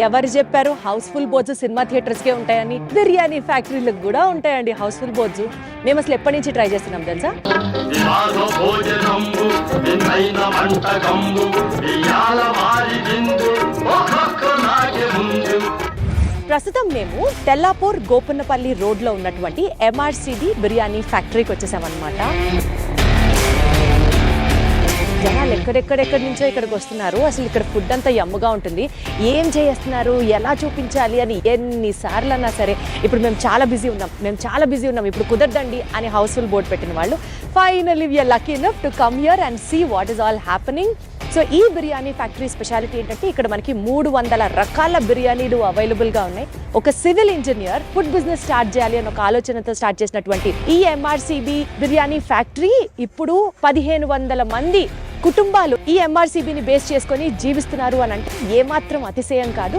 ఎవరు చెప్పారు Housefull boards cinema థియేటర్స్కే ఉంటాయని? బిర్యానీ ఫ్యాక్టరీలకు కూడా ఉంటాయండి హౌస్ఫుల్ బోర్డ్స్. మేము అసలు ఎప్పటి నుంచి ట్రై చేస్తున్నాం తెలుసా? ప్రస్తుతం మేము తెల్లాపూర్ గోపన్నపల్లి రోడ్లో ఉన్నటువంటి MRCB బిర్యానీ ఫ్యాక్టరీకి వచ్చేసామన్నమాట. జనాలు ఎక్కడెక్కడెక్కడి నుంచో ఇక్కడికి వస్తున్నారు. అసలు ఇక్కడ ఫుడ్ అంతా యమ్ముగా ఉంటుంది. ఏం చేస్తున్నారు, ఎలా చూపించాలి అని ఎన్నిసార్లు అన్నా సరే ఇప్పుడు మేము చాలా బిజీ ఉన్నాం ఇప్పుడు కుదరదండి అని హౌస్ఫుల్ బోర్డ్ పెట్టిన వాళ్ళు finally we are lucky enough to come here and see what is all happening. So ఈ బిర్యానీ ఫ్యాక్టరీ స్పెషాలిటీ ఏంటంటే ఇక్కడ మనకి 300 రకాల బిర్యానీలు అవైలబుల్గా ఉన్నాయి. ఒక civil engineer food business start చేయాలి అని ఒక ఆలోచనతో స్టార్ట్ చేసినటువంటి ఈ MRCB బిర్యానీ ఫ్యాక్టరీ ఇప్పుడు 1500 మంది కుటుంబాలు ఈ MRCBని బేస్ చేసుకొని జీవిస్తున్నారు అని అంటే ఏమాత్రం అతిశయం కాదు.